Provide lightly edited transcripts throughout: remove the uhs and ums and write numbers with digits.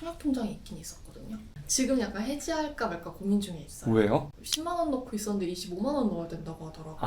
청약통장이 있긴 있었거든요. 지금 약간 해지할까 말까 고민 중에 있어요. 왜요? 10만 원 넣고 있었는데 25만 원 넣어야 된다고 하더라고요.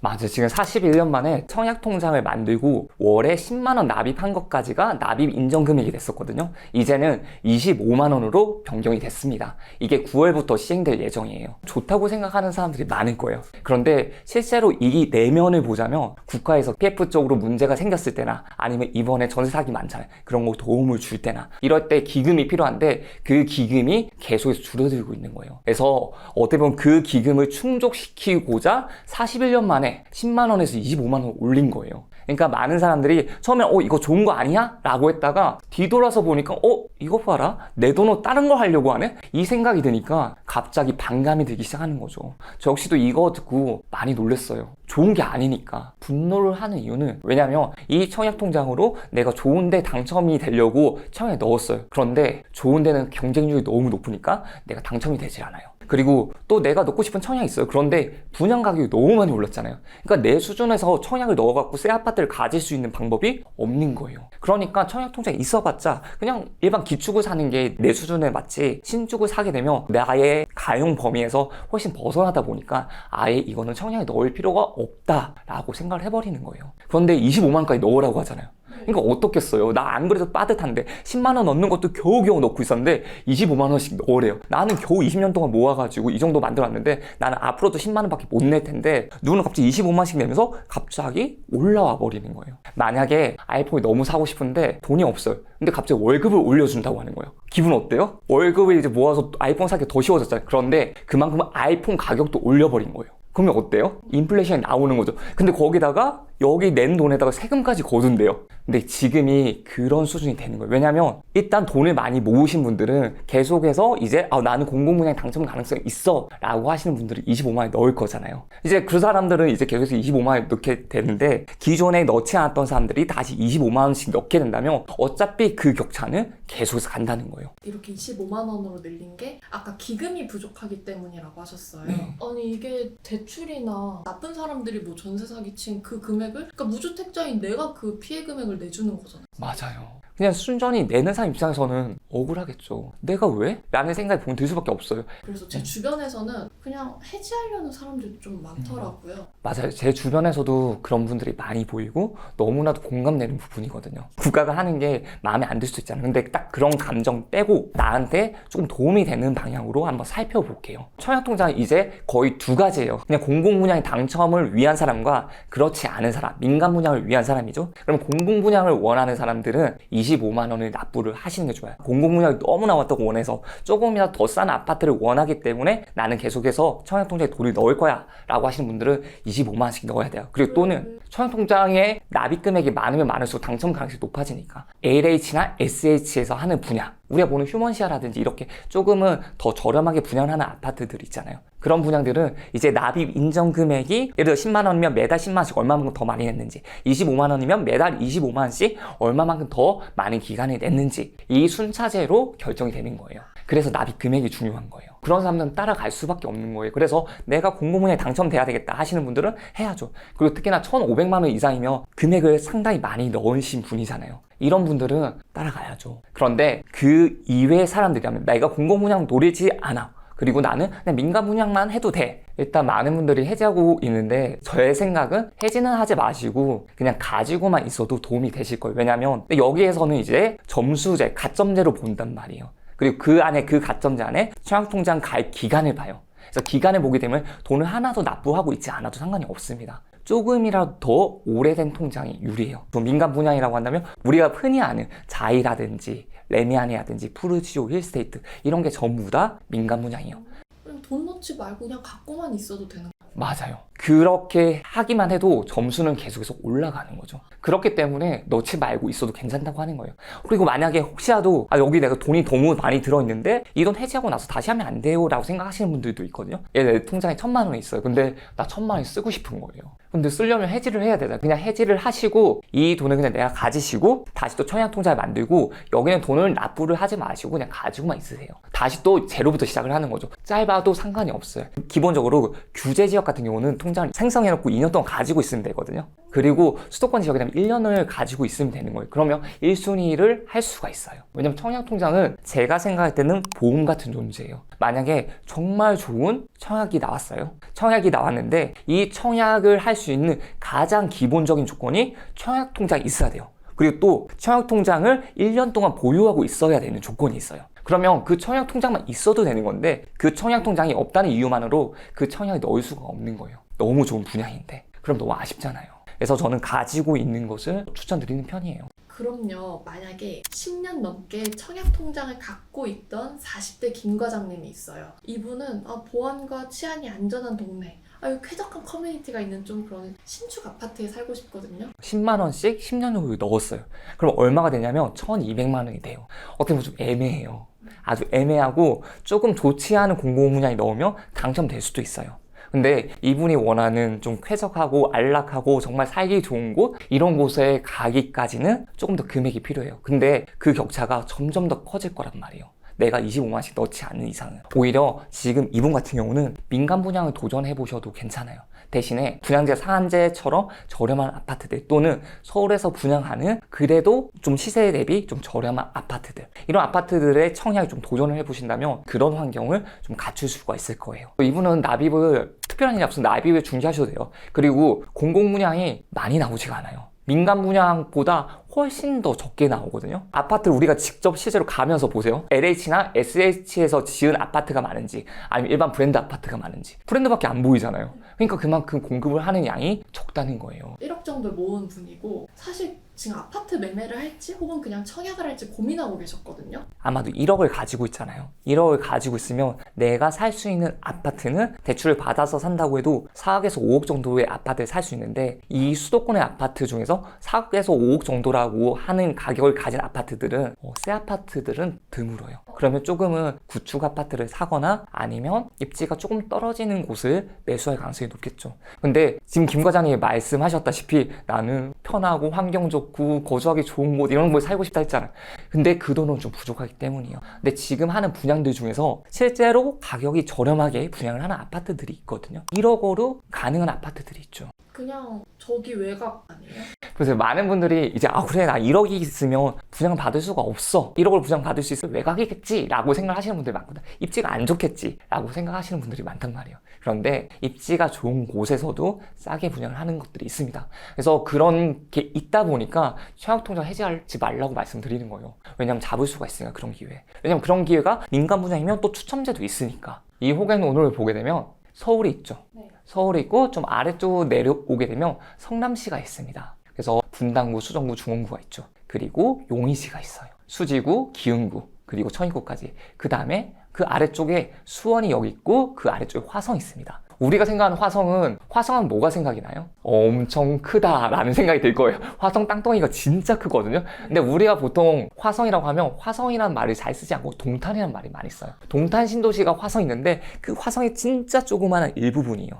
맞아. 지금 41년 만에 청약통장을 만들고 월에 10만 원 납입한 것까지가 납입 인정 금액이 됐었거든요. 이제는 25만 원으로 변경이 됐습니다. 이게 9월부터 시행될 예정이에요. 좋다고 생각하는 사람들이 많을 거예요. 그런데 실제로 이 내면을 보자면 국가에서 PF 쪽으로 문제가 생겼을 때나 아니면 이번에 전세 사기 많잖아요. 그런 거 도움을 줄 때나 이럴 때 기금이 필요한데 그 기금이 계속해서 줄어들고 있는 거예요. 그래서 어떻게 보면 그 기금을 충족시키고자 41년 만에 10만 원에서 25만 원 올린 거예요. 그러니까 많은 사람들이 처음에 이거 좋은 거 아니야? 라고 했다가 뒤돌아서 보니까 이거 봐라, 내 돈으로 다른 거 하려고 하네? 이 생각이 드니까 갑자기 반감이 들기 시작하는 거죠. 저 역시도 이거 듣고 많이 놀랐어요. 좋은 게 아니니까. 분노를 하는 이유는 왜냐면 이 청약통장으로 내가 좋은데 당첨이 되려고 청약에 넣었어요. 그런데 좋은 데는 경쟁률이 너무 높으니까 내가 당첨이 되질 않아요. 그리고 또 내가 넣고 싶은 청약이 있어요. 그런데 분양 가격이 너무 많이 올랐잖아요. 그러니까 내 수준에서 청약을 넣어갖고 새 아파트를 가질 수 있는 방법이 없는 거예요. 그러니까 청약통장이 있어봤자 그냥 일반 기축을 사는 게 내 수준에 맞지, 신축을 사게 되면 나의 가용 범위에서 훨씬 벗어나다 보니까 아예 이거는 청약에 넣을 필요가 없다라고 생각을 해버리는 거예요. 그런데 25만 원까지 넣으라고 하잖아요. 그러니까 어떻겠어요? 나 안 그래도 빠듯한데 10만 원 넣는 것도 겨우겨우 넣고 있었는데 25만 원씩 넣으래요. 나는 겨우 20년 동안 모아가지고 이 정도 만들었는데 나는 앞으로도 10만 원밖에 못 낼 텐데 누구는 갑자기 25만 원씩 내면서 갑자기 올라와 버리는 거예요. 만약에 아이폰이 너무 사고 싶은데 돈이 없어요. 근데 갑자기 월급을 올려준다고 하는 거예요. 기분 어때요? 월급을 이제 모아서 아이폰 사기 더 쉬워졌잖아요. 그런데 그만큼 아이폰 가격도 올려버린 거예요. 그러면 어때요? 인플레이션이 나오는 거죠. 근데 거기다가 여기 낸 돈에다가 세금까지 거둔대요. 근데 지금이 그런 수준이 되는 거예요. 왜냐면 일단 돈을 많이 모으신 분들은 계속해서 이제 나는 공공분양 당첨 가능성이 있어 라고 하시는 분들은 25만 원 넣을 거잖아요. 이제 그 사람들은 이제 계속해서 25만 원 넣게 되는데 기존에 넣지 않았던 사람들이 다시 25만 원씩 넣게 된다면 어차피 그 격차는 계속해서 간다는 거예요. 이렇게 25만 원으로 늘린 게 아까 기금이 부족하기 때문이라고 하셨어요. 네. 아니 이게 대출이나 나쁜 사람들이 뭐 전세 사기 친 그 금액을, 그러니까 무주택자인 내가 그 피해 금액을 내주는 거잖아요. 맞아요. 그냥 순전히 내는 사람 입장에서는 억울하겠죠. 내가 왜? 라는 생각이 들 수밖에 없어요. 그래서 제 주변에서는 그냥 해지하려는 사람들이 좀 많더라고요. 맞아요. 제 주변에서도 그런 분들이 많이 보이고 너무나도 공감되는 부분이거든요. 국가가 하는 게 마음에 안 들 수도 있잖아요. 근데 딱 그런 감정 빼고 나한테 조금 도움이 되는 방향으로 한번 살펴볼게요. 청약통장은 이제 거의 두 가지예요. 그냥 공공분양 당첨을 위한 사람과 그렇지 않은 사람, 민간분양을 위한 사람이죠. 그럼 공공분양을 원하는 사람들은 25만 원을 납부를 하시는 게 좋아요. 공공분양이 너무나 왔다고 원해서 조금이라도 더 싼 아파트를 원하기 때문에 나는 계속해서 청약통장에 돈을 넣을 거야 라고 하시는 분들은 25만 원씩 넣어야 돼요. 그리고 또는 청약통장에 납입 금액이 많으면 많을수록 당첨 가능성이 높아지니까 LH나 SH에서 하는 분양, 우리가 보는 휴먼시아라든지 이렇게 조금은 더 저렴하게 분양하는 아파트들 있잖아요. 그런 분양들은 이제 납입 인정 금액이 예를 들어 10만 원이면 매달 10만 원씩 얼마만큼 더 많이 냈는지, 25만 원이면 매달 25만 원씩 얼마만큼 더 많은 기간을 냈는지 이 순차제로 결정이 되는 거예요. 그래서 납입 금액이 중요한 거예요. 그런 사람들은 따라갈 수밖에 없는 거예요. 그래서 내가 공공분양에 당첨돼야 되겠다 하시는 분들은 해야죠. 그리고 특히나 1,500만 원 이상이면 금액을 상당히 많이 넣으신 분이잖아요. 이런 분들은 따라가야죠. 그런데 그 이외의 사람들이라면 내가 공공분양 노리지 않아, 그리고 나는 그냥 민간분양만 해도 돼. 일단 많은 분들이 해지하고 있는데 저의 생각은 해지는 하지 마시고 그냥 가지고만 있어도 도움이 되실 거예요. 왜냐면 여기에서는 이제 점수제, 가점제로 본단 말이에요. 그리고 그 안에 그 가점제 안에 청약통장 가입 기간을 봐요. 그래서 기간을 보게 되면 돈을 하나도 납부하고 있지 않아도 상관이 없습니다. 조금이라도 더 오래된 통장이 유리해요. 민간 분양이라고 한다면 우리가 흔히 아는 자이라든지 레미안이라든지 푸르지오, 힐스테이트 이런 게 전부 다 민간 분양이에요. 그냥 돈 넣지 말고 그냥 갖고만 있어도 되는 거예요. 맞아요. 그렇게 하기만 해도 점수는 계속해서 올라가는 거죠. 그렇기 때문에 넣지 말고 있어도 괜찮다고 하는 거예요. 그리고 만약에 혹시라도 여기 내가 돈이 너무 많이 들어있는데 이 돈 해지하고 나서 다시 하면 안 돼요 라고 생각하시는 분들도 있거든요. 내 통장에 1,000만 원이 있어요. 근데 나 1,000만 원이 쓰고 싶은 거예요. 근데 쓰려면 해지를 해야 되잖아요. 그냥 해지를 하시고 이 돈을 그냥 내가 가지시고 다시 또 청약통장을 만들고 여기는 돈을 납부를 하지 마시고 그냥 가지고만 있으세요. 다시 또 제로부터 시작을 하는 거죠. 짧아도 상관이 없어요. 기본적으로 규제지역 같은 경우는 통장을 생성해놓고 2년 동안 가지고 있으면 되거든요. 그리고 수도권 지역이라면 1년을 가지고 있으면 되는 거예요. 그러면 1순위를 할 수가 있어요. 왜냐면 청약통장은 제가 생각할 때는 보험 같은 존재예요. 만약에 정말 좋은 청약이 나왔어요. 청약이 나왔는데 이 청약을 할 수 있는 가장 기본적인 조건이 청약통장이 있어야 돼요. 그리고 또 청약통장을 1년 동안 보유하고 있어야 되는 조건이 있어요. 그러면 그 청약통장만 있어도 되는 건데 그 청약통장이 없다는 이유만으로 그 청약에 넣을 수가 없는 거예요. 너무 좋은 분야인데. 그럼 너무 아쉽잖아요. 그래서 저는 가지고 있는 것을 추천드리는 편이에요. 그럼요. 만약에 10년 넘게 청약통장을 갖고 있던 40대 김 과장님이 있어요. 이분은 보안과 치안이 안전한 동네, 쾌적한 커뮤니티가 있는 좀 그런 신축 아파트에 살고 싶거든요. 10만 원씩 10년 후에 넣었어요. 그럼 얼마가 되냐면 1,200만 원이 돼요. 어떻게 보면 좀 애매해요. 아주 애매하고 조금 좋지 않은 공공분야에 넣으면 당첨될 수도 있어요. 근데 이분이 원하는 좀 쾌적하고 안락하고 정말 살기 좋은 곳, 이런 곳에 가기까지는 조금 더 금액이 필요해요. 근데 그 격차가 점점 더 커질 거란 말이에요. 내가 25만씩 넣지 않는 이상은. 오히려 지금 이분 같은 경우는 민간 분양을 도전해 보셔도 괜찮아요. 대신에 분양재 상한제처럼 저렴한 아파트들, 또는 서울에서 분양하는 그래도 좀 시세 대비 좀 저렴한 아파트들, 이런 아파트들의 청약에 좀 도전을 해보신다면 그런 환경을 좀 갖출 수가 있을 거예요. 이분은 납입을, 특별한 일이 없으면 납입을 중지하셔도 돼요. 그리고 공공분양이 많이 나오지가 않아요. 민간 분양보다 훨씬 더 적게 나오거든요. 아파트를 우리가 직접 실제로 가면서 보세요. LH나 SH에서 지은 아파트가 많은지 아니면 일반 브랜드 아파트가 많은지, 브랜드밖에 안 보이잖아요. 그러니까 그만큼 공급을 하는 양이 적다는 거예요. 1억 정도 모은 분이고, 사실 지금 아파트 매매를 할지 혹은 그냥 청약을 할지 고민하고 계셨거든요. 아마도 1억을 가지고 있잖아요. 1억을 가지고 있으면 내가 살 수 있는 아파트는 대출을 받아서 산다고 해도 4억에서 5억 정도의 아파트를 살 수 있는데, 이 수도권의 아파트 중에서 4억에서 5억 정도라고 하는 가격을 가진 아파트들은 새 아파트들은 드물어요. 그러면 조금은 구축 아파트를 사거나 아니면 입지가 조금 떨어지는 곳을 매수할 가능성이 높겠죠. 근데 지금 김 과장님이 말씀하셨다시피 나는 편하고 환경 좋고 거주하기 좋은 곳, 이런 곳에 살고 싶다 했잖아요. 근데 그 돈은 좀 부족하기 때문이에요. 근데 지금 하는 분양들 중에서 실제로 가격이 저렴하게 분양을 하는 아파트들이 있거든요. 1억으로 가능한 아파트들이 있죠. 그냥 저기 외곽 아니에요? 그래서 많은 분들이 이제 그래, 나 1억이 있으면 분양 받을 수가 없어, 1억을 분양 받을 수 있을 외곽이겠지 라고 생각하시는 분들이 많거든. 입지가 안 좋겠지 라고 생각하시는 분들이 많단 말이에요. 그런데 입지가 좋은 곳에서도 싸게 분양을 하는 것들이 있습니다. 그래서 그런 게 있다 보니까 청약통장 해지하지 말라고 말씀드리는 거예요. 왜냐면 잡을 수가 있으니까, 그런 기회. 왜냐면 그런 기회가 민간 분양이면 또 추첨제도 있으니까. 이 호갱노을을 보게 되면 서울이 있죠. 네. 서울이 있고 좀 아래쪽으로 내려오게 되면 성남시가 있습니다. 그래서 분당구, 수정구, 중원구가 있죠. 그리고 용인시가 있어요. 수지구, 기흥구, 그리고 천인구까지. 그 다음에 그 아래쪽에 수원이 여기 있고 그 아래쪽에 화성이 있습니다. 우리가 생각하는 화성은 뭐가 생각이 나요? 엄청 크다라는 생각이 들 거예요. 화성 땅덩이가 진짜 크거든요. 근데 우리가 보통 화성이라고 하면 화성이라는 말을 잘 쓰지 않고 동탄이라는 말이 많이 써요. 동탄 신도시가 화성이 있는데 그 화성이 진짜 조그마한 일부분이에요.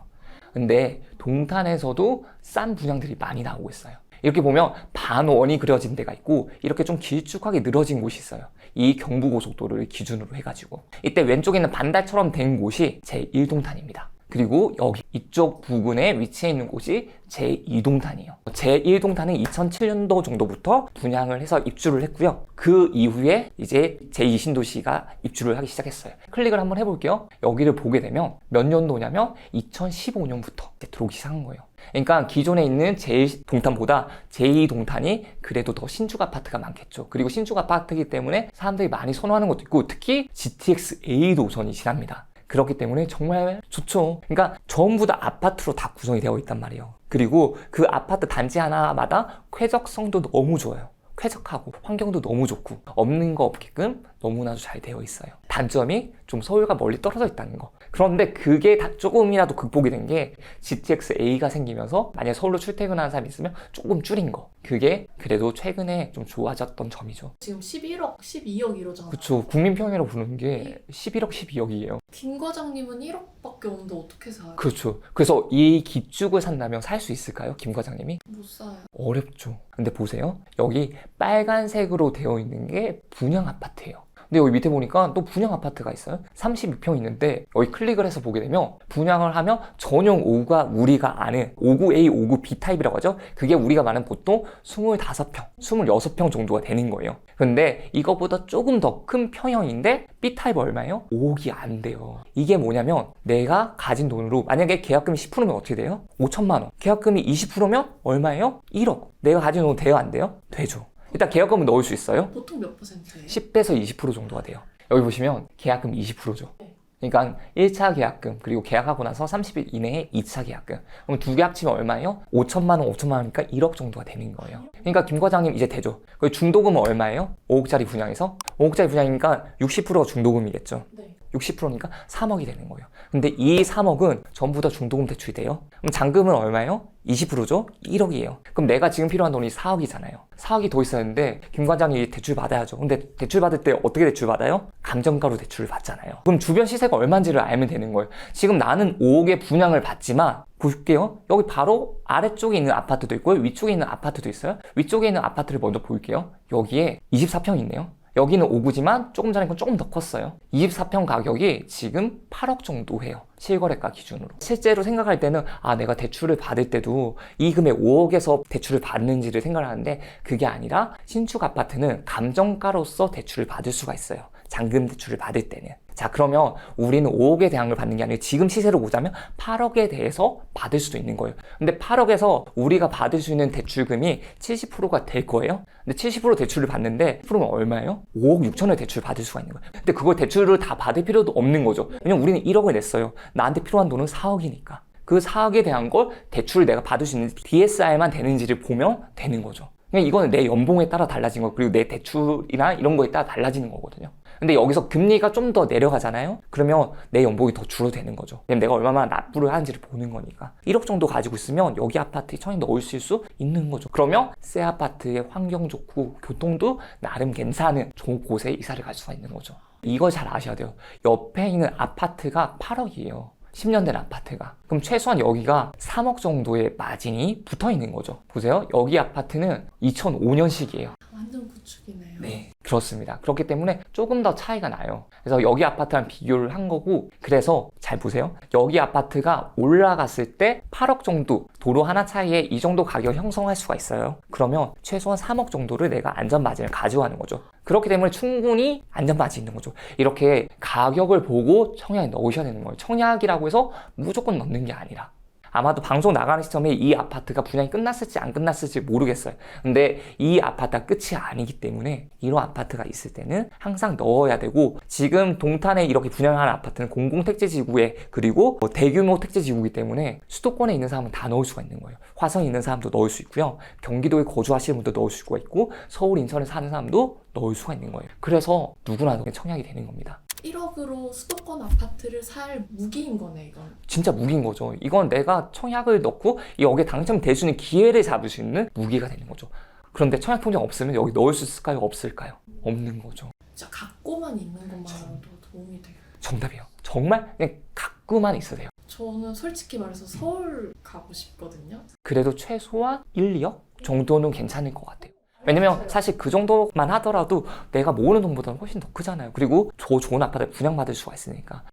근데 동탄에서도 싼 분양들이 많이 나오고 있어요. 이렇게 보면 반원이 그려진 데가 있고 이렇게 좀 길쭉하게 늘어진 곳이 있어요. 이 경부고속도로를 기준으로 해가지고 이때 왼쪽에 있는 반달처럼 된 곳이 제1동탄입니다. 그리고 여기 이쪽 부근에 위치해 있는 곳이 제2동탄이에요. 제1동탄은 2007년도 정도부터 분양을 해서 입주를 했고요. 그 이후에 이제 제2신도시가 입주를 하기 시작했어요. 클릭을 한번 해볼게요. 여기를 보게 되면 몇 년도냐면 2015년부터 들어오기 시작한 거예요. 그러니까 기존에 있는 제1동탄보다 제2동탄이 그래도 더 신축 아파트가 많겠죠. 그리고 신축 아파트이기 때문에 사람들이 많이 선호하는 것도 있고, 특히 GTX-A 노선이 지납니다. 그렇기 때문에 정말 좋죠. 그러니까 전부 다 아파트로 다 구성이 되어 있단 말이에요. 그리고 그 아파트 단지 하나마다 쾌적성도 너무 좋아요. 쾌적하고 환경도 너무 좋고 없는 거 없게끔 너무나도 잘 되어 있어요. 단점이 좀 서울과 멀리 떨어져 있다는 거. 그런데 그게 다 조금이라도 극복이 된 게 GTX-A가 생기면서 만약에 서울로 출퇴근하는 사람이 있으면 조금 줄인 거. 그게 그래도 최근에 좀 좋아졌던 점이죠. 지금 11억, 12억 이러잖아요. 그쵸. 국민평이라고 부르는 게 11억, 12억이에요. 김 과장님은 1억밖에 없는데 어떻게 사요? 그렇죠. 그래서 이 기축을 산다면 살 수 있을까요? 김 과장님이? 못 사요. 어렵죠. 근데 보세요. 여기 빨간색으로 되어 있는 게 분양 아파트예요. 근데 여기 밑에 보니까 또 분양 아파트가 있어요. 32평 있는데 여기 클릭을 해서 보게 되면 분양을 하면 전용 5구가 우리가 아는 5구 A, 5구 B 타입이라고 하죠. 그게 우리가 말하는 보통 25평, 26평 정도가 되는 거예요. 근데 이거보다 조금 더 큰 평형인데 B 타입 얼마예요? 5억이 안 돼요. 이게 뭐냐면 내가 가진 돈으로 만약에 계약금이 10%면 어떻게 돼요? 5천만 원. 계약금이 20%면 얼마예요? 1억. 내가 가진 돈 돼요, 안 돼요? 되죠. 일단 계약금은 넣을 수 있어요. 보통 몇 %예요? 10에서 20% 정도가 돼요. 여기 보시면 계약금 20%죠. 네. 그러니까 1차 계약금 그리고 계약하고 나서 30일 이내에 2차 계약금. 그럼 두 개 합치면 얼마예요? 5천만 원, 5천만 원이니까 1억 정도가 되는 거예요. 그러니까 김 과장님 이제 되죠. 그 중도금은 얼마예요? 5억짜리 분양에서 5억짜리 분양이니까 60%가 중도금이겠죠. 네. 60%니까 3억이 되는 거예요. 근데 이 3억은 전부 다 중도금 대출이 돼요. 그럼 잔금은 얼마예요? 20%죠? 1억이에요. 그럼 내가 지금 필요한 돈이 4억이잖아요. 4억이 더 있었는데 김 과장이 대출 받아야죠. 근데 대출 받을 때 어떻게 대출 받아요? 감정가로 대출을 받잖아요. 그럼 주변 시세가 얼마인지를 알면 되는 거예요. 지금 나는 5억의 분양을 받지만 볼게요. 여기 바로 아래쪽에 있는 아파트도 있고요. 위쪽에 있는 아파트도 있어요. 위쪽에 있는 아파트를 먼저 볼게요. 여기에 24평 있네요. 여기는 5구지만 조금 전에 건 조금 더 컸어요. 24평 가격이 지금 8억 정도 해요. 실거래가 기준으로. 실제로 생각할 때는 내가 대출을 받을 때도 이 금액 5억에서 대출을 받는지를 생각을 하는데 그게 아니라 신축 아파트는 감정가로서 대출을 받을 수가 있어요. 잔금 대출을 받을 때는. 자, 그러면 우리는 5억에 대한 걸 받는 게 아니라 지금 시세로 보자면 8억에 대해서 받을 수도 있는 거예요. 근데 8억에서 우리가 받을 수 있는 대출금이 70%가 될 거예요. 근데 70% 대출을 받는데 10%면 얼마예요? 5억 6천을 대출 받을 수가 있는 거예요. 근데 그걸 대출을 다 받을 필요도 없는 거죠. 왜냐면 우리는 1억을 냈어요. 나한테 필요한 돈은 4억이니까. 그 4억에 대한 걸 대출을 내가 받을 수 있는 DSR만 되는지를 보면 되는 거죠. 그냥 이거는 내 연봉에 따라 달라진 거, 그리고 내 대출이나 이런 거에 따라 달라지는 거거든요. 근데 여기서 금리가 좀 더 내려가잖아요? 그러면 내 연봉이 더 줄어드는 거죠. 왜냐면 내가 얼마나 납부를 하는지를 보는 거니까. 1억 정도 가지고 있으면 여기 아파트에 청약 넣을 수 있는 거죠. 그러면 새 아파트에 환경 좋고 교통도 나름 괜찮은 좋은 곳에 이사를 갈 수가 있는 거죠. 이걸 잘 아셔야 돼요. 옆에 있는 아파트가 8억이에요. 10년 된 아파트가. 그럼 최소한 여기가 3억 정도의 마진이 붙어 있는 거죠. 보세요. 여기 아파트는 2005년식이에요. 완전 구축이네요. 네, 그렇습니다. 그렇기 때문에 조금 더 차이가 나요. 그래서 여기 아파트랑 비교를 한 거고, 그래서 잘 보세요. 여기 아파트가 올라갔을 때 8억 정도, 도로 하나 차이에 이 정도 가격을 형성할 수가 있어요. 그러면 최소한 3억 정도를 내가 안전마진을 가져가는 거죠. 그렇기 때문에 충분히 안전마진이 있는 거죠. 이렇게 가격을 보고 청약에 넣으셔야 되는 거예요. 청약이라고 해서 무조건 넣는 게 아니라. 아마도 방송 나가는 시점에 이 아파트가 분양이 끝났을지 안 끝났을지 모르겠어요. 근데 이 아파트가 끝이 아니기 때문에 이런 아파트가 있을 때는 항상 넣어야 되고, 지금 동탄에 이렇게 분양하는 아파트는 공공택지지구에 그리고 대규모 택지지구이기 때문에 수도권에 있는 사람은 다 넣을 수가 있는 거예요. 화성에 있는 사람도 넣을 수 있고요. 경기도에 거주하시는 분도 넣을 수가 있고, 서울, 인천에 사는 사람도 넣을 수가 있는 거예요. 그래서 누구나 청약이 되는 겁니다. 1억으로 수도권 아파트를 살 무기인 거네, 이건. 진짜 무기인 거죠. 이건 내가 청약을 넣고 여기에 당첨될 수 있는 기회를 잡을 수 있는 무기가 되는 거죠. 그런데 청약 통장 없으면 여기 넣을 수 있을까요? 없을까요? 없는 거죠. 진짜 갖고만 있는 것만으로도 도움이 돼요. 정답이에요. 정말 그냥 갖고만 있어도 돼요. 저는 솔직히 말해서 서울 가고 싶거든요. 그래도 최소한 1, 2억 정도는 괜찮을 것 같아요. 왜냐면 사실 그 정도만 하더라도 내가 모으는 돈보다는 훨씬 더 크잖아요. 그리고 더 좋은 아파트를 분양받을 수가 있으니까.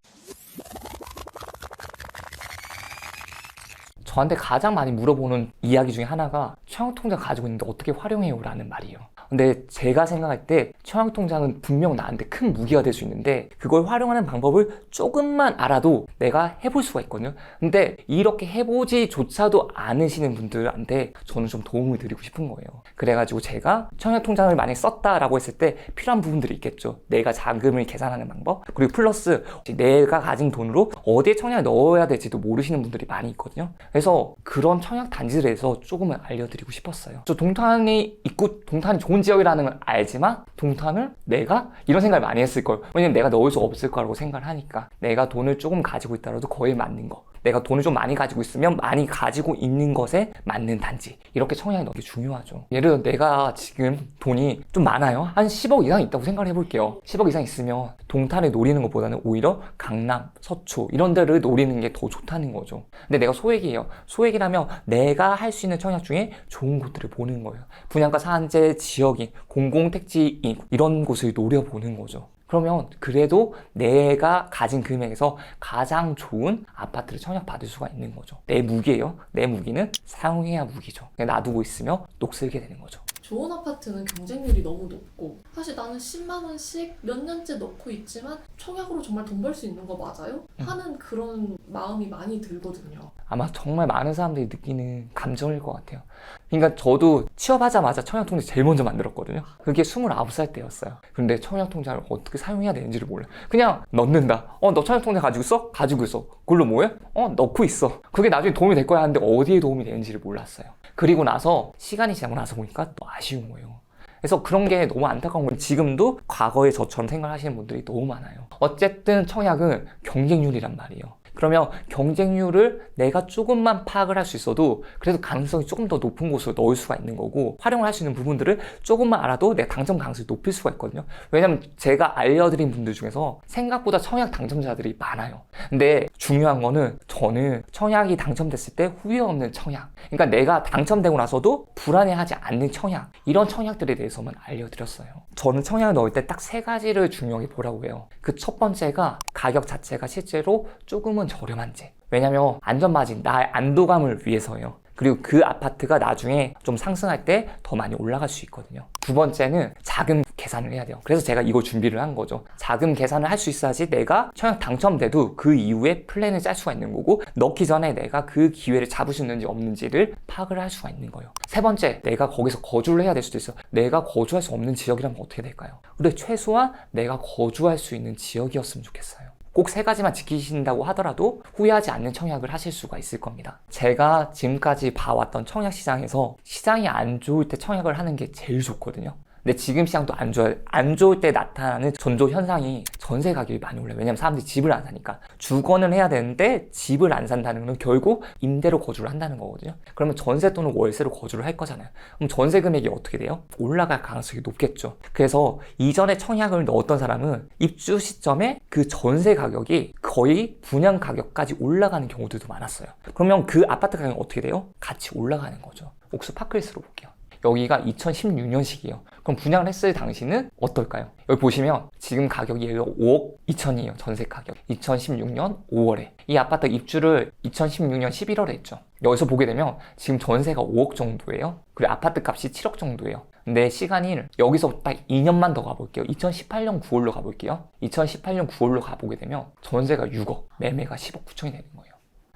저한테 가장 많이 물어보는 이야기 중에 하나가 청약통장 가지고 있는데 어떻게 활용해요? 라는 말이에요. 근데 제가 생각할 때 청약통장은 분명 나한테 큰 무기가 될 수 있는데 그걸 활용하는 방법을 조금만 알아도 내가 해볼 수가 있거든요. 근데 이렇게 해보지조차도 않으시는 분들한테 저는 좀 도움을 드리고 싶은 거예요. 그래가지고 제가 청약통장을 만약에 썼다라고 했을 때 필요한 부분들이 있겠죠. 내가 자금을 계산하는 방법, 그리고 플러스 내가 가진 돈으로 어디에 청약을 넣어야 될지도 모르시는 분들이 많이 있거든요. 그래서 그런 청약 단지에 대해서 조금은 알려드리고 싶었어요. 저 동탄이 있고 동탄이 좋은 지역이라는 걸 알지만 동탄을 내가 이런 생각을 많이 했을 걸. 왜냐면 내가 넣을 수 없을 거라고 생각을 하니까. 내가 돈을 조금 가지고 있더라도 거의 맞는 거. 내가 돈을 좀 많이 가지고 있으면 많이 가지고 있는 것에 맞는 단지. 이렇게 청약이 너무 중요하죠. 예를 들어 내가 지금 돈이 좀 많아요. 한 10억 이상 있다고 생각을 해볼게요. 10억 이상 있으면 동탄을 노리는 것보다는 오히려 강남, 서초 이런 데를 노리는 게 더 좋다는 거죠. 근데 내가 소액이에요. 소액이라면 내가 할 수 있는 청약 중에 좋은 곳들을 보는 거예요. 분양가 상한제 지역인, 공공택지인 이런 곳을 노려보는 거죠. 그러면 그래도 내가 가진 금액에서 가장 좋은 아파트를 청약받을 수가 있는 거죠. 내 무기예요. 내 무기는 사용해야 무기죠. 그냥 놔두고 있으면 녹슬게 되는 거죠. 좋은 아파트는 경쟁률이 너무 높고 사실 나는 10만 원씩 몇 년째 넣고 있지만 청약으로 정말 돈 벌 수 있는 거 맞아요? 하는 그런 마음이 많이 들거든요. 아마 정말 많은 사람들이 느끼는 감정일 것 같아요. 그러니까 저도 취업하자마자 청약통장 제일 먼저 만들었거든요. 그게 29살 때였어요. 근데 청약통장을 어떻게 사용해야 되는지를 몰라요. 그냥 넣는다. 너 청약통장 가지고 있어? 가지고 있어. 그걸로 뭐해? 넣고 있어. 그게 나중에 도움이 될 거야 하는데 어디에 도움이 되는지를 몰랐어요. 그리고 나서 시간이 지나고 나서 보니까 또 아쉬운 거예요. 그래서 그런 게 너무 안타까운 건 지금도 과거의 저처럼 생각하시는 분들이 너무 많아요. 어쨌든 청약은 경쟁률이란 말이에요. 그러면 경쟁률을 내가 조금만 파악을 할 수 있어도 그래도 가능성이 조금 더 높은 곳으로 넣을 수가 있는 거고 활용을 할 수 있는 부분들을 조금만 알아도 내 당첨 가능성이 높일 수가 있거든요. 왜냐면 제가 알려드린 분들 중에서 생각보다 청약 당첨자들이 많아요. 근데 중요한 거는 저는 청약이 당첨됐을 때 후회 없는 청약, 그러니까 내가 당첨되고 나서도 불안해하지 않는 청약, 이런 청약들에 대해서만 알려드렸어요. 저는 청약을 넣을 때 딱 3가지를 중요하게 보라고 해요. 그 첫 번째가 가격 자체가 실제로 조금은 저렴한지. 왜냐면 안전마진, 나의 안도감을 위해서예요. 그리고 그 아파트가 나중에 좀 상승할 때 더 많이 올라갈 수 있거든요. 두 번째는 자금 계산을 해야 돼요. 그래서 제가 이거 준비를 한 거죠. 자금 계산을 할 수 있어야지 내가 청약 당첨돼도 그 이후에 플랜을 짤 수가 있는 거고, 넣기 전에 내가 그 기회를 잡을 수 있는지 없는지를 파악을 할 수가 있는 거예요. 세 번째, 내가 거기서 거주를 해야 될 수도 있어. 내가 거주할 수 없는 지역이라면 어떻게 될까요? 근데 최소한 내가 거주할 수 있는 지역이었으면 좋겠어요. 꼭 3가지만 지키신다고 하더라도 후회하지 않는 청약을 하실 수가 있을 겁니다. 제가 지금까지 봐왔던 청약 시장에서 시장이 안 좋을 때 청약을 하는 게 제일 좋거든요. 근데 지금 시장도 안 좋아요. 안 좋을 때 나타나는 전조 현상이 전세 가격이 많이 올라요. 왜냐면 사람들이 집을 안 사니까. 주거는 해야 되는데 집을 안 산다는 건 결국 임대로 거주를 한다는 거거든요. 그러면 전세 또는 월세로 거주를 할 거잖아요. 그럼 전세 금액이 어떻게 돼요? 올라갈 가능성이 높겠죠. 그래서 이전에 청약을 넣었던 사람은 입주 시점에 그 전세 가격이 거의 분양 가격까지 올라가는 경우들도 많았어요. 그러면 그 아파트 가격이 어떻게 돼요? 같이 올라가는 거죠. 옥수 파크힐스로 볼게요. 여기가 2016년식이에요. 그럼 분양을 했을 당시는 어떨까요? 여기 보시면 지금 가격이 5억 2천이에요. 전세 가격. 2016년 5월에. 이 아파트 입주를 2016년 11월에 했죠. 여기서 보게 되면 지금 전세가 5억 정도예요. 그리고 아파트 값이 7억 정도예요. 근데 시간이 여기서 딱 2년만 더 가볼게요. 2018년 9월로 가볼게요. 2018년 9월로 가보게 되면 전세가 6억, 매매가 10억 9천이 되는 거예요.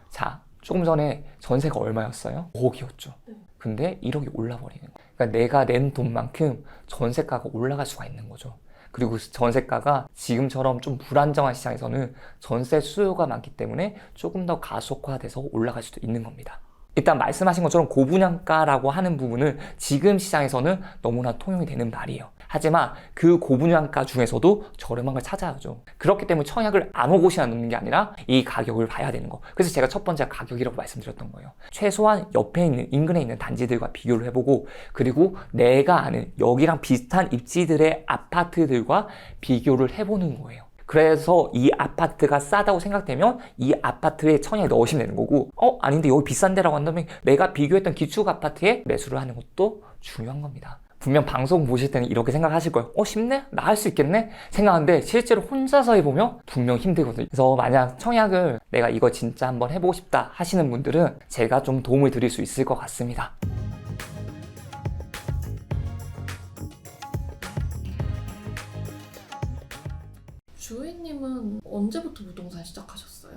자, 조금 전에 전세가 얼마였어요? 5억이었죠. 근데 1억이 올라버리는 거예요. 그러니까 내가 낸 돈만큼 전세가가 올라갈 수가 있는 거죠. 그리고 전세가가 지금처럼 좀 불안정한 시장에서는 전세 수요가 많기 때문에 조금 더 가속화돼서 올라갈 수도 있는 겁니다. 일단 말씀하신 것처럼 고분양가라고 하는 부분은 지금 시장에서는 너무나 통용이 되는 말이에요. 하지만 그 고분양가 중에서도 저렴한 걸 찾아야죠. 그렇기 때문에 청약을 아무 곳이나 넣는 게 아니라 이 가격을 봐야 되는 거. 그래서 제가 첫 번째 가격이라고 말씀드렸던 거예요. 최소한 옆에 있는, 인근에 있는 단지들과 비교를 해보고, 그리고 내가 아는 여기랑 비슷한 입지들의 아파트들과 비교를 해보는 거예요. 그래서 이 아파트가 싸다고 생각되면 이 아파트에 청약에 넣으시면 되는 거고, 아닌데 여기 비싼데라고 한다면 내가 비교했던 기축 아파트에 매수를 하는 것도 중요한 겁니다. 분명 방송 보실 때는 이렇게 생각하실 거예요. 쉽네? 나 할 수 있겠네? 생각하는데 실제로 혼자서 해보면 분명 힘들거든요. 그래서 만약 청약을 내가 이거 진짜 한번 해보고 싶다 하시는 분들은 제가 좀 도움을 드릴 수 있을 것 같습니다. 주희님은 언제부터 부동산 시작하셨어요?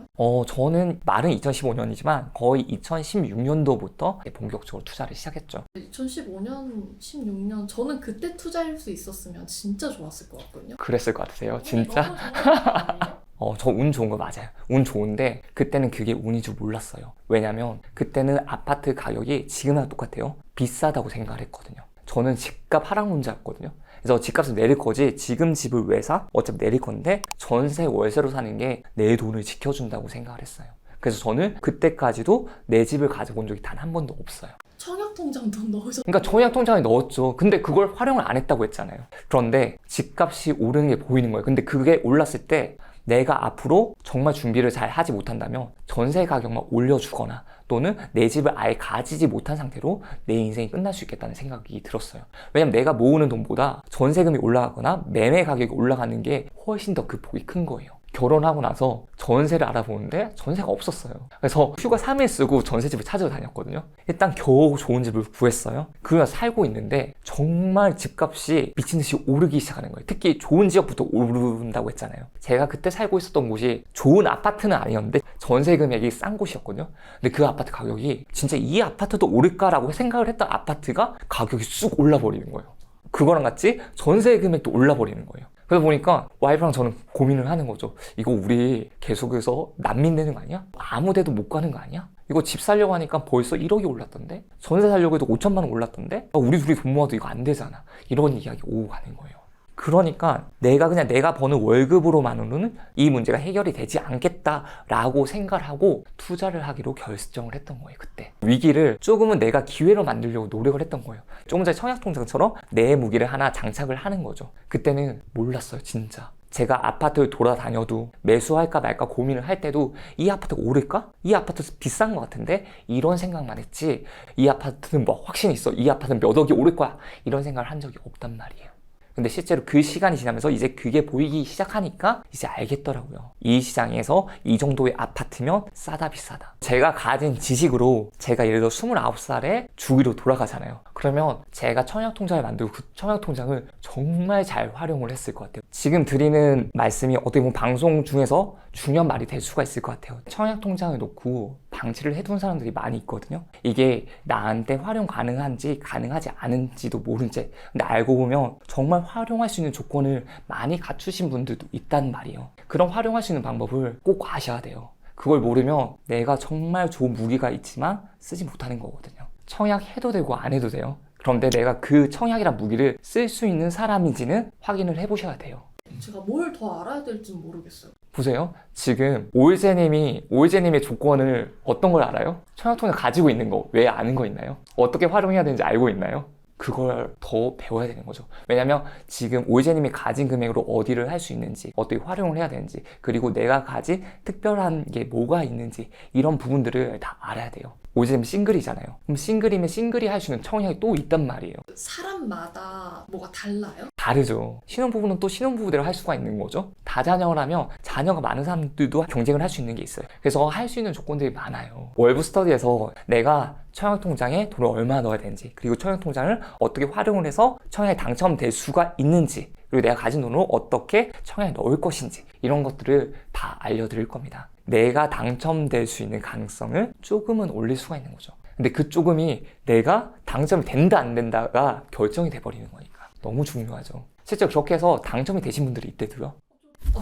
저는 말은 2015년이지만 거의 2016년도부터 본격적으로 투자를 시작했죠. 2015년, 16년 저는 그때 투자할 수 있었으면 진짜 좋았을 것 같거든요. 그랬을 것 같으세요? 진짜? 너무 좋은 거 아니에요? 저 운 좋은 거 맞아요. 운 좋은데 그때는 그게 운인 줄 몰랐어요. 왜냐면 그때는 아파트 가격이 지금이랑 똑같아요. 비싸다고 생각을 했거든요. 저는 집값 하락론자였거든요. 그래서 집값을 내릴 거지 지금 집을 왜 사? 어차피 내릴 건데 전세 월세로 사는 게 내 돈을 지켜준다고 생각을 했어요. 그래서 저는 그때까지도 내 집을 가져본 적이 단 한 번도 없어요. 청약통장 돈 넣으셨어요? 그러니까 청약 통장에 넣었죠. 근데 그걸 활용을 안 했다고 했잖아요. 그런데 집값이 오르는 게 보이는 거예요. 근데 그게 올랐을 때 내가 앞으로 정말 준비를 잘 하지 못한다면 전세 가격만 올려주거나 또는 내 집을 아예 가지지 못한 상태로 내 인생이 끝날 수 있겠다는 생각이 들었어요. 왜냐면 내가 모으는 돈보다 전세금이 올라가거나 매매 가격이 올라가는 게 훨씬 더 그 폭이 큰 거예요. 결혼하고 나서 전세를 알아보는데 전세가 없었어요. 그래서 휴가 3일 쓰고 전세집을 찾으러 다녔거든요. 일단 겨우 좋은 집을 구했어요. 그러면서 살고 있는데 정말 집값이 미친 듯이 오르기 시작하는 거예요. 특히 좋은 지역부터 오른다고 했잖아요. 제가 그때 살고 있었던 곳이 좋은 아파트는 아니었는데 전세 금액이 싼 곳이었거든요. 근데 그 아파트 가격이 진짜 이 아파트도 오를까라고 생각을 했던 아파트가 가격이 쑥 올라버리는 거예요. 그거랑 같이 전세 금액도 올라버리는 거예요. 그러다 보니까 와이프랑 저는 고민을 하는 거죠. 이거 우리 계속해서 난민 되는 거 아니야? 아무 데도 못 가는 거 아니야? 이거 집 살려고 하니까 벌써 1억이 올랐던데? 전세 살려고 해도 5천만 원 올랐던데? 우리 둘이 돈 모아도 이거 안 되잖아. 이런 이야기 오고 가는 거예요. 그러니까 내가 버는 월급으로만으로는 이 문제가 해결이 되지 않겠다라고 생각을 하고 투자를 하기로 결정을 했던 거예요. 그때 위기를 조금은 내가 기회로 만들려고 노력을 했던 거예요. 조금 전에 청약통장처럼 내 무기를 하나 장착을 하는 거죠. 그때는 몰랐어요, 진짜. 제가 아파트를 돌아다녀도 매수할까 말까 고민을 할 때도 이 아파트가 오를까? 이 아파트 비싼 것 같은데? 이런 생각만 했지, 이 아파트는 뭐 확신이 있어, 이 아파트는 몇 억이 오를 거야, 이런 생각을 한 적이 없단 말이에요. 근데 실제로 그 시간이 지나면서 이제 그게 보이기 시작하니까 이제 알겠더라고요. 이 시장에서 이 정도의 아파트면 싸다 비싸다. 제가 가진 지식으로 제가 예를 들어 29살에 주기로 돌아가잖아요. 그러면 제가 청약통장을 만들고 그 청약통장을 정말 잘 활용을 했을 것 같아요. 지금 드리는 말씀이 어떻게 보면 방송 중에서 중요한 말이 될 수가 있을 것 같아요. 청약통장을 놓고 방치를 해둔 사람들이 많이 있거든요. 이게 나한테 활용 가능한지 가능하지 않은지도 모른 채, 근데 알고 보면 정말 활용할 수 있는 조건을 많이 갖추신 분들도 있단 말이에요. 그런 활용할 수 있는 방법을 꼭 아셔야 돼요. 그걸 모르면 내가 정말 좋은 무기가 있지만 쓰지 못하는 거거든요. 청약해도 되고 안 해도 돼요. 그런데 내가 그 청약이란 무기를 쓸 수 있는 사람인지는 확인을 해보셔야 돼요. 제가 뭘 더 알아야 될지 모르겠어요. 보세요. 지금 오일제님의 조건을 어떤 걸 알아요? 청약통장 가지고 있는 거 왜 아는 거 있나요? 어떻게 활용해야 되는지 알고 있나요? 그걸 더 배워야 되는 거죠. 왜냐면 지금 오일제님이 가진 금액으로 어디를 할 수 있는지, 어떻게 활용을 해야 되는지, 그리고 내가 가진 특별한 게 뭐가 있는지, 이런 부분들을 다 알아야 돼요. 오일제님 싱글이잖아요. 그럼 싱글이면 싱글이 할 수 있는 청약이 또 있단 말이에요. 사람마다 뭐가 달라요? 다르죠. 신혼부부는 또 신혼부부대로 할 수가 있는 거죠. 다자녀를 하면 자녀가 많은 사람들도 경쟁을 할 수 있는 게 있어요. 그래서 할 수 있는 조건들이 많아요. 월브스터디에서 내가 청약통장에 돈을 얼마나 넣어야 되는지, 그리고 청약통장을 어떻게 활용을 해서 청약에 당첨될 수가 있는지, 그리고 내가 가진 돈으로 어떻게 청약에 넣을 것인지, 이런 것들을 다 알려드릴 겁니다. 내가 당첨될 수 있는 가능성을 조금은 올릴 수가 있는 거죠. 근데 그 조금이 내가 당첨이 된다 안 된다가 결정이 돼버리는 거니까 너무 중요하죠. 실제로 그렇게 해서 당첨이 되신 분들이 있대도요.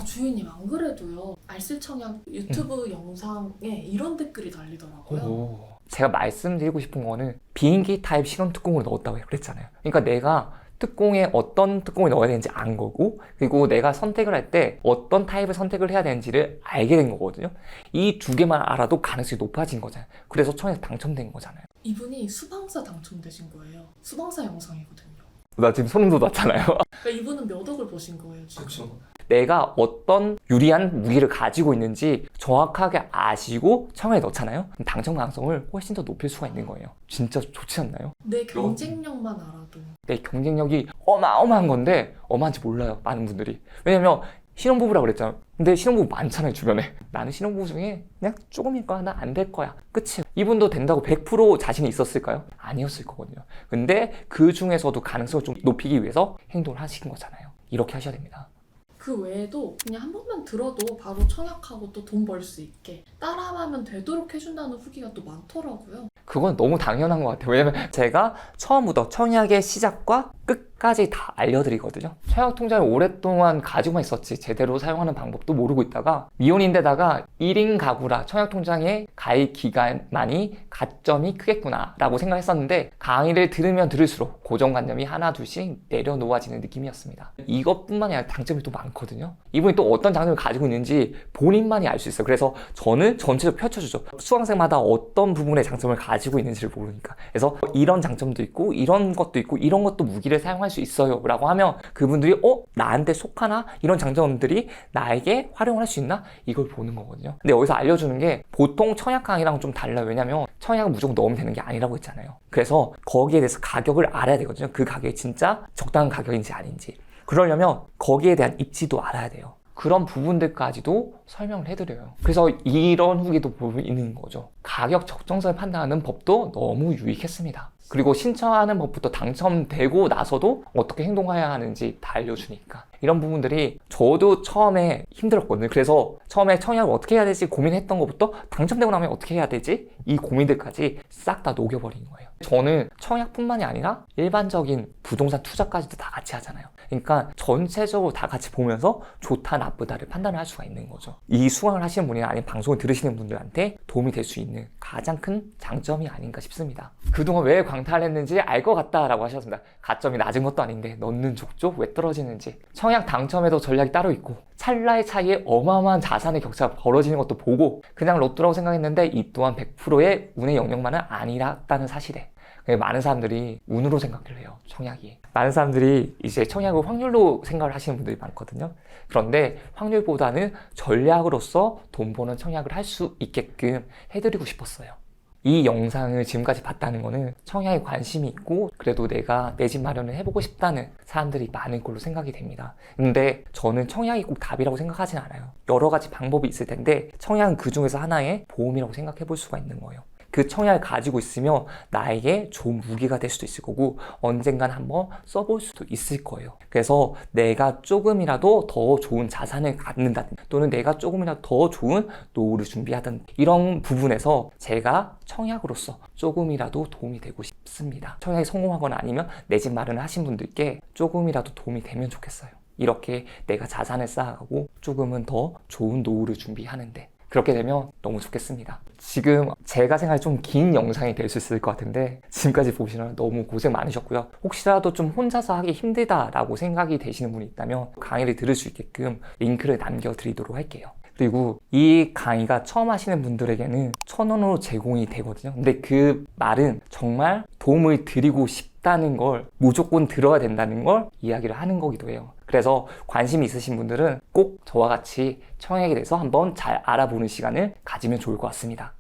주인님 안 그래도요, 알쓸청약 유튜브 영상에 이런 댓글이 달리더라고요. 제가 말씀드리고 싶은 거는 비행기 타입 신혼 특공으로 넣었다고 그랬잖아요. 그러니까 내가 특공에 어떤 특공을 넣어야 되는지 안 거고, 그리고 내가 선택을 할 때 어떤 타입을 선택을 해야 되는지를 알게 된 거거든요. 이 두 개만 알아도 가능성이 높아진 거잖아요. 그래서 청약에 당첨된 거잖아요. 이분이 수방사 당첨되신 거예요. 수방사 영상이거든요. 나 지금 소름 돋았잖아요. 그러니까 이분은 몇 억을 버신 거예요, 지금. 그렇죠. 내가 어떤 유리한 무기를 가지고 있는지 정확하게 아시고 청약에 넣잖아요. 그럼 당첨 가능성을 훨씬 더 높일 수가 있는 거예요. 진짜 좋지 않나요? 내 경쟁력만 알아도. 내 경쟁력이 어마어마한 건데 어마한지 몰라요, 많은 분들이. 왜냐면 신혼부부라고 그랬잖아요. 근데 신혼부부 많잖아요, 주변에. 나는 신혼부부 중에 그냥 조금일 거야, 나 안 될 거야, 끝이에요. 이분도 된다고 100% 자신이 있었을까요? 아니었을 거거든요. 근데 그 중에서도 가능성을 좀 높이기 위해서 행동을 하신 거잖아요. 이렇게 하셔야 됩니다. 그 외에도 그냥 한 번만 들어도 바로 청약하고 또 돈 벌 수 있게 따라하면 되도록 해준다는 후기가 또 많더라고요. 그건 너무 당연한 것 같아요. 왜냐면 제가 처음부터 청약의 시작과 끝까지 다 알려드리거든요. 청약통장을 오랫동안 가지고만 있었지 제대로 사용하는 방법도 모르고 있다가 미혼인데다가 1인 가구라 청약통장의 가입 기간만이 가점이 크겠구나 라고 생각했었는데, 강의를 들으면 들을수록 고정관념이 하나 둘씩 내려놓아지는 느낌이었습니다. 이것뿐만이 아니라 장점이 또 많거든요. 이분이 또 어떤 장점을 가지고 있는지 본인만이 알 수 있어요. 그래서 저는 전체적으로 펼쳐주죠. 수강생마다 어떤 부분의 장점을 가지고 있는지를 모르니까. 그래서 이런 장점도 있고 이런 것도 있고 이런 것도 무기를 사용할 활용할 수 있어요 라고 하면 그분들이 나한테 속하나? 이런 장점들이 나에게 활용을 할 수 있나? 이걸 보는 거거든요. 근데 여기서 알려주는 게 보통 청약 강의랑 좀 달라요. 왜냐면 청약은 무조건 넣으면 되는 게 아니라고 했잖아요. 그래서 거기에 대해서 가격을 알아야 되거든요. 그 가격이 진짜 적당한 가격인지 아닌지. 그러려면 거기에 대한 입지도 알아야 돼요. 그런 부분들까지도 설명을 해드려요. 그래서 이런 후기도 보이는 거죠. 가격 적정성을 판단하는 법도 너무 유익했습니다. 그리고 신청하는 법부터 당첨되고 나서도 어떻게 행동해야 하는지 다 알려주니까 이런 부분들이 저도 처음에 힘들었거든요. 그래서 처음에 청약을 어떻게 해야 되지 고민했던 것부터 당첨되고 나면 어떻게 해야 되지 이 고민들까지 싹 다 녹여버린 거예요. 저는 청약뿐만이 아니라 일반적인 부동산 투자까지도 다 같이 하잖아요. 그러니까 전체적으로 다 같이 보면서 좋다 나쁘다를 판단을 할 수가 있는 거죠. 이 수강을 하시는 분이나 아니면 방송을 들으시는 분들한테 도움이 될 수 있는 가장 큰 장점이 아닌가 싶습니다. 그동안 왜 광탈했는지 알 것 같다라고 하셨습니다. 가점이 낮은 것도 아닌데 넣는 족족 왜 떨어지는지. 청약 당첨에도 전략이 따로 있고 찰나의 차이에 어마어마한 자산의 격차가 벌어지는 것도 보고 그냥 로또라고 생각했는데 이 또한 100%의 운의 영역만은 아니랐다는 사실에 많은 사람들이 운으로 생각을 해요. 청약이. 많은 사람들이 이제 청약을 확률로 생각을 하시는 분들이 많거든요. 그런데 확률보다는 전략으로서 돈 버는 청약을 할 수 있게끔 해드리고 싶었어요. 이 영상을 지금까지 봤다는 거는 청약에 관심이 있고 그래도 내가 내 집 마련을 해보고 싶다는 사람들이 많은 걸로 생각이 됩니다. 근데 저는 청약이 꼭 답이라고 생각하진 않아요. 여러 가지 방법이 있을 텐데 청약은 그 중에서 하나의 보험이라고 생각해 볼 수가 있는 거예요. 그 청약을 가지고 있으면 나에게 좋은 무기가 될 수도 있을 거고 언젠간 한번 써볼 수도 있을 거예요. 그래서 내가 조금이라도 더 좋은 자산을 갖는다든 또는 내가 조금이라도 더 좋은 노후를 준비하든 이런 부분에서 제가 청약으로서 조금이라도 도움이 되고 싶습니다. 청약에 성공하거나 아니면 내 집 마련을 하신 분들께 조금이라도 도움이 되면 좋겠어요. 이렇게 내가 자산을 쌓아가고 조금은 더 좋은 노후를 준비하는데 그렇게 되면 너무 좋겠습니다. 지금 제가 생각에 좀 긴 영상이 될 수 있을 것 같은데 지금까지 보시느라 너무 고생 많으셨고요. 혹시라도 좀 혼자서 하기 힘들다라고 생각이 되시는 분이 있다면 강의를 들을 수 있게끔 링크를 남겨드리도록 할게요. 그리고 이 강의가 처음 하시는 분들에게는 1,000원으로 제공이 되거든요. 근데 그 말은 정말 도움을 드리고 싶다는 걸 무조건 들어야 된다는 걸 이야기를 하는 거기도 해요. 그래서 관심이 있으신 분들은 꼭 저와 같이 청약에 대해서 한번 잘 알아보는 시간을 가지면 좋을 것 같습니다.